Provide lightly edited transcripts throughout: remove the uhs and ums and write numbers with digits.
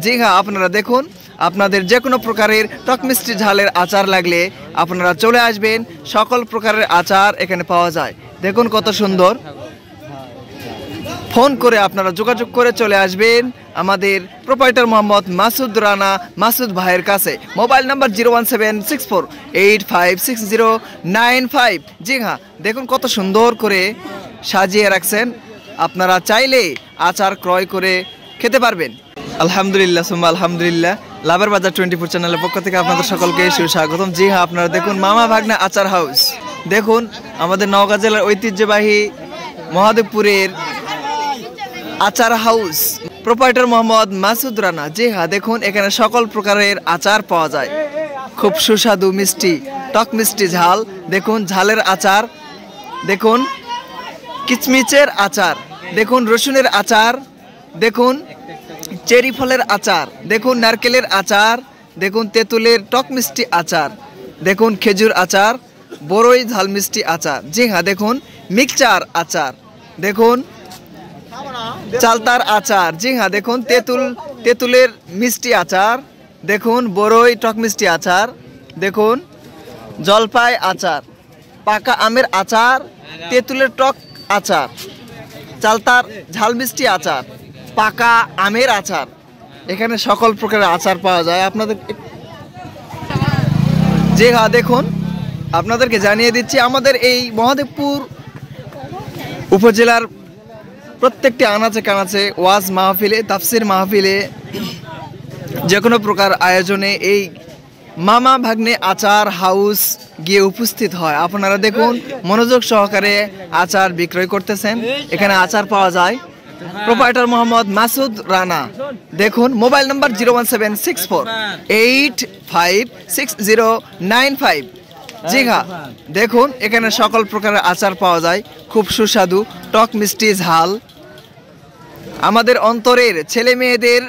জি হ্যাঁ, আপনারা দেখুন, আপনাদের যে কোনো প্রকারের টক মিষ্টি ঝালের আচার লাগলে আপনারা চলে আসবেন। সকল প্রকারের আচার এখানে পাওয়া যায়। দেখুন কত সুন্দর। ফোন করে আপনারা যোগাযোগ করে চলে আসবেন আমাদের প্রোপাইটার মোহাম্মদ মাসুদ রানা মাসুদ ভাইয়ের কাছে। Mobile number 01764856095। জি হ্যাঁ, দেখুন কত সুন্দর করে সাজিয়ে রাখছেন। আপনারা চাইলে আচার ক্রয় করে খেতে পারবেন। আলহামদুলিল্লাহ সুম্মা আলহামদুলিল্লাহ। লাভের বাজার 24 চ্যানেলের পক্ষ থেকে আপনাদের সকলকে সুস্বাগতম। জি হ্যাঁ, আপনারা দেখুন মামা ভাগ্নে আচার হাউস। দেখুন আমাদের নওগাঁ জেলার ঐতিহ্যবাহী মহাদেবপুরের আচার হাউস, প্রোপাইটার মোহাম্মদ মাসুদ রানা। জি হ্যাঁ, দেখুন এখানে সকল প্রকারের আচার পাওয়া যায়। খুব সুস্বাদু মিষ্টি, টক মিষ্টি ঝাল। দেখুন ঝালের আচার, দেখুন কিচমিচের আচার, দেখুন রসুনের আচার, দেখুন চেরি ফলের আচার, দেখুন নারকেলের আচার, দেখুন তেঁতুলের টক মিষ্টি আচার, দেখুন খেজুর আচার, বড়ই ঝাল মিষ্টি আচার। জি হ্যাঁ, দেখুন মিক্সচার আচার, দেখুন চালতার আচার। জি হ্যাঁ, দেখুন তেঁতুলের মিষ্টি আচার, দেখুন বড়ই টক মিষ্টি আচার, দেখুন জলপাই আচার, পাকা আমের আচার, তেঁতুলের টক আচার, চালতার ঝাল মিষ্টি আচার, পাকা আমের আচার। এখানে সকল প্রকারের আচার পাওয়া যায় আপনাদের। জি হ্যাঁ, দেখুন আপনাদেরকে জানিয়ে দিচ্ছি আমাদের এই মহাদেবপুর উপজেলার প্রত্যেকটি আনাচে কানাচে ওয়াজ মাহফিলে, তাফসির মাহফিলে, যে কোনো প্রকার আয়োজনে এই মামা ভাগ্নে আচার হাউস গিয়ে উপস্থিত হয়। আপনারা দেখুন মনোযোগ সহকারে আচার বিক্রয় করতেছেন। এখানে আচার পাওয়া যায়। প্রোপাইটার মোহাম্মদ মাসুদ রানা। দেখুন মোবাইল নাম্বার 01764856095। জি হ্যাঁ, দেখুন এখানে সকল প্রকারের আচার পাওয়া যায়। খুব সুস্বাদু টক মিষ্টি ঝাল। আমাদের অন্তরের ছেলে মেয়েদের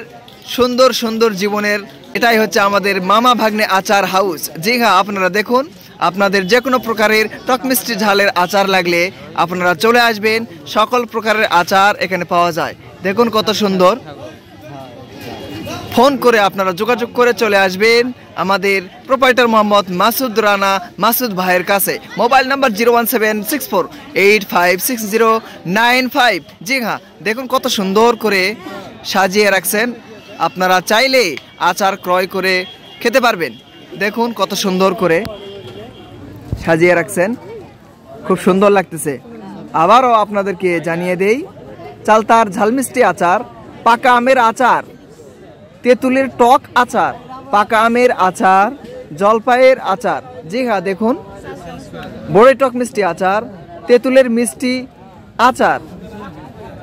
সুন্দর সুন্দর জীবনের এটাই হচ্ছে আমাদের মামা ভাগ্নে আচার হাউস। জি হ্যাঁ, আপনারা দেখুন, আপনাদের যে কোনো প্রকারের টক মিষ্টি ঝালের আচার লাগলে আপনারা চলে আসবেন। সকল প্রকারের আচার এখানে পাওয়া যায়। দেখুন কত সুন্দর। ফোন করে আপনারা যোগাযোগ করে চলে আসবেন আমাদের প্রোপাইটার মোহাম্মদ মাসুদ রানা মাসুদ ভাইয়ের কাছে। Mobile number 01764856095। জি হ্যাঁ, দেখুন কত সুন্দর করে সাজিয়ে রাখছেন। আপনারা চাইলে আচার ক্রয় করে খেতে পারবেন। দেখুন কত সুন্দর করে সাজিয়ে রাখছেন, খুব সুন্দর লাগতেছে। আবারও আপনাদেরকে জানিয়ে দেই, চালতার ঝালমিষ্টি আচার, পাকা আমের আচার, তেঁতুলের টক আচার, পাকা আমের আচার, জলপাইয়ের আচার। জি হ্যাঁ, দেখুন বড়ই টক মিষ্টি আচার, তেঁতুলের মিষ্টি আচার,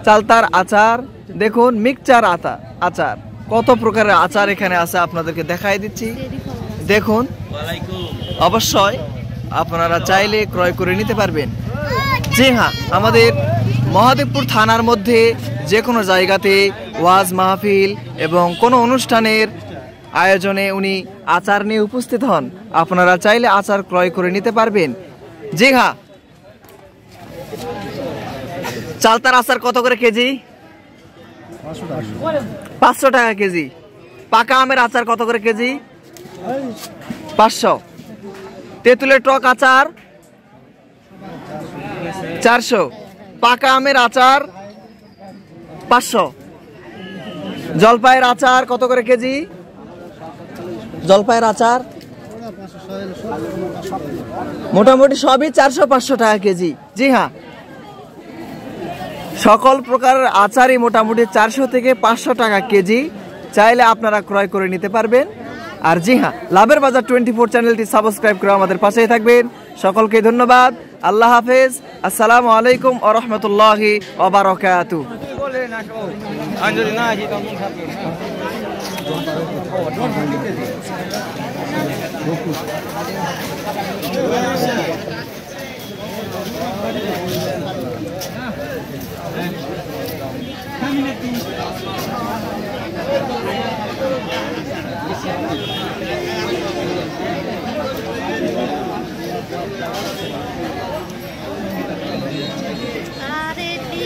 চালতার আচার, দেখুন মিক্সচার আচার। কত প্রকারের আচার এখানে আছে আপনাদেরকে দেখাই দিচ্ছি। দেখুন অবশ্যই আপনারা চাইলে ক্রয় করে নিতে পারবেন। জি হ্যাঁ, আমাদের মহাদেবপুর থানার মধ্যে যে কোনো জায়গাতে ওয়াজ মাহফিল এবং কোনো অনুষ্ঠানের আয়োজনে উনি আচার নিয়ে উপস্থিত হন। আপনারা চাইলে আচার ক্রয় করে নিতে পারবেন। জি হ্যাঁ, চালতার আচার কত করে কেজি? 500 টাকা কেজি। পাকা আমের আচার কত করে কেজি? 500। তেঁতুলের টক আচার 400। পাকা আমের আচার 500। জলপাইয়ের আচার কত করে কেজি? জলপাইয়ের আচার মোটামুটি সবই 400-500 টাকা কেজি। জি হ্যাঁ, সকল প্রকারের আচারই মোটামুটি 400 থেকে 500 টাকা কেজি। চাইলে আপনারা ক্রয় করে নিতে পারবেন। আর জি হ্যাঁ, লাভের বাজার 24 চ্যানেলটি সাবস্ক্রাইব করে আমাদের পাশেই থাকবেন। সকলকে ধন্যবাদ। আল্লাহ হাফেজ। আসসালামু আলাইকুম ওয়া রাহমাতুল্লাহি ওয়া বারাকাতুহু। Ada di